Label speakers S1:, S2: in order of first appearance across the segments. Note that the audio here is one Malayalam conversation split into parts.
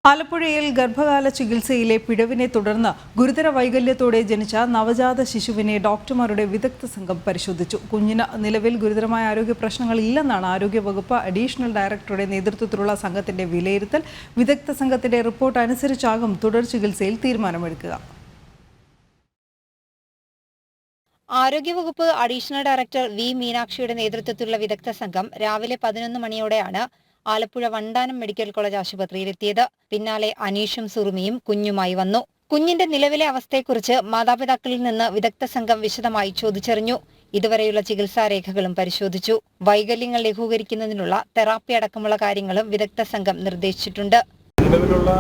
S1: ആലപ്പുഴയിൽ ഗർഭകാല ചികിത്സയിലെ പിഴവിനെ തുടർന്ന് ഗുരുതര വൈകല്യത്തോടെ ജനിച്ച നവജാത ശിശുവിനെ ഡോക്ടർമാരുടെ വിദഗ്ധ സംഘം പരിശോധിച്ചു. കുഞ്ഞിന് നിലവിൽ ഗുരുതരമായ ആരോഗ്യ പ്രശ്നങ്ങളില്ലെന്നാണ് ആരോഗ്യവകുപ്പ് അഡീഷണൽ ഡയറക്ടറുടെ നേതൃത്വത്തിലുള്ള സംഘത്തിന്റെ വിലയിരുത്തൽ. വിദഗ്ധ സംഘത്തിന്റെ റിപ്പോർട്ട് അനുസരിച്ചാകും തുടർ ചികിത്സയിൽ തീരുമാനമെടുക്കുക.
S2: ആരോഗ്യവകുപ്പ് അഡീഷണൽ ഡയറക്ടർ വി മീനാക്ഷിയുടെ നേതൃത്വത്തിലുള്ള വിദഗ്ധ സംഘം രാവിലെ 11 മണിയോടെയാണ് ആലപ്പുഴ വണ്ടാനം മെഡിക്കൽ കോളേജ് ആശുപത്രിയിലെത്തിയത്. പിന്നാലെ അനീഷും സുറുമിയും കുഞ്ഞുമായി വന്നു. കുഞ്ഞിന്റെ നിലവിലെ അവസ്ഥയെക്കുറിച്ച് മാതാപിതാക്കളിൽ നിന്ന് വിദഗ്ധ സംഘം വിശദമായി ചോദിച്ചറിഞ്ഞു. ഇതുവരെയുള്ള ചികിത്സാ രേഖകളും പരിശോധിച്ചു. വൈകല്യങ്ങൾ ലഘൂകരിക്കുന്നതിനുള്ള തെറാപ്പി അടക്കമുള്ള കാര്യങ്ങളും വിദഗ്ധ സംഘം നിർദ്ദേശിച്ചിട്ടുണ്ട്.
S3: നിലവിലുള്ള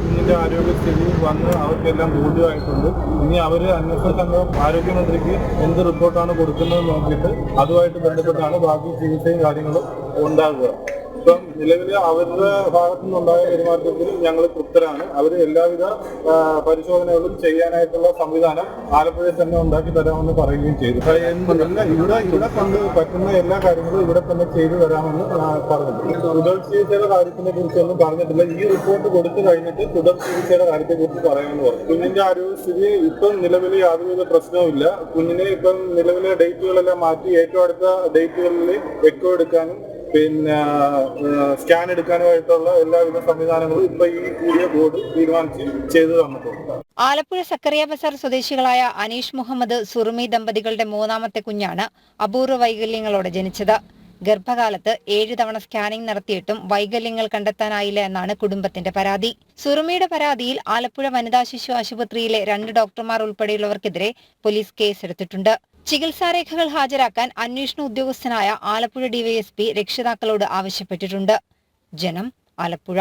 S3: കുഞ്ഞിന്റെ ആരോഗ്യസ്ഥിതി വന്ന് അവർക്കെല്ലാം ബോധ്യമായിട്ടുണ്ട്. ഇനി അവർ അന്വേഷണ സംഘം ആരോഗ്യമന്ത്രിക്ക് എന്ത് റിപ്പോർട്ടാണ് കൊടുക്കുന്നത് നോക്കിയിട്ട് അതുമായിട്ട് ബന്ധപ്പെട്ടാണ് ബാക്കി ചികിത്സയും കാര്യങ്ങളും ഉണ്ടാകുക. ഇപ്പം നിലവിൽ അവരുടെ ഭാഗത്തു നിന്നുണ്ടായ പെരുമാറ്റത്തിൽ ഞങ്ങൾ തൃപ്തരാണ്. അവർ എല്ലാവിധ പരിശോധനകളും ചെയ്യാനായിട്ടുള്ള സംവിധാനം ആലപ്പുഴയിൽ തന്നെ ഉണ്ടാക്കി തരാമെന്ന് പറയുകയും ചെയ്തു. ഇവിടെ കൊണ്ട് പറ്റുന്ന എല്ലാ കാര്യങ്ങളും ഇവിടെ തന്നെ ചെയ്തു തരാമെന്ന് പറഞ്ഞിട്ടുണ്ട്. തുടർ ചികിത്സയുടെ കാര്യത്തിനെ കുറിച്ചൊന്നും പറഞ്ഞിട്ടില്ല. ഈ റിപ്പോർട്ട് കൊടുത്തു കഴിഞ്ഞിട്ട് തുടർ ചികിത്സയുടെ കാര്യത്തെ കുറിച്ച് പറയാമെന്ന് പറഞ്ഞു. കുഞ്ഞിന്റെ ആരോഗ്യസ്ഥിതി ഇപ്പം നിലവിൽ യാതൊരുവിധ പ്രശ്നവുമില്ല. കുഞ്ഞിനെ ഇപ്പം നിലവിലെ ഡേറ്റുകളെല്ലാം മാറ്റി ഏറ്റവും അടുത്ത ഡേറ്റുകളിൽ എക്കോ എടുക്കാനും പിന്നെ സ്കാൻ എടുക്കാനുമായിട്ടുള്ള എല്ലാവിധ സംവിധാനങ്ങളും ഇപ്പൊ ഈ കൂടിയ ബോർഡ് തീരുമാനിച്ച് ചെയ്തു തന്നിട്ടുണ്ട്.
S2: ആലപ്പുഴ സക്കറിയ ബസാർ സ്വദേശികളായ അനീഷ് മുഹമ്മദ് സുറുമി ദമ്പതികളുടെ മൂന്നാമത്തെ കുഞ്ഞാണ് അപൂർവ വൈകല്യങ്ങളോടെ ജനിച്ചത്. ഗർഭകാലത്ത് 7 തവണ സ്കാനിംഗ് നടത്തിയിട്ടും വൈകല്യങ്ങൾ കണ്ടെത്താനായില്ല എന്നാണ് കുടുംബത്തിന്റെ പരാതി. സുറുമിയുടെ പരാതിയിൽ ആലപ്പുഴ വനിതാ ശിശു ആശുപത്രിയിലെ 2 ഡോക്ടർമാർ ഉൾപ്പെടെയുള്ളവർക്കെതിരെ പോലീസ് കേസെടുത്തിട്ടുണ്ട്. ചികിത്സാരേഖകൾ ഹാജരാക്കാൻ അന്വേഷണ ഉദ്യോഗസ്ഥനായ ആലപ്പുഴ ഡിവൈഎസ്പി രക്ഷിതാക്കളോട് ആവശ്യപ്പെട്ടിട്ടുണ്ട്. ജനം, ആലപ്പുഴ.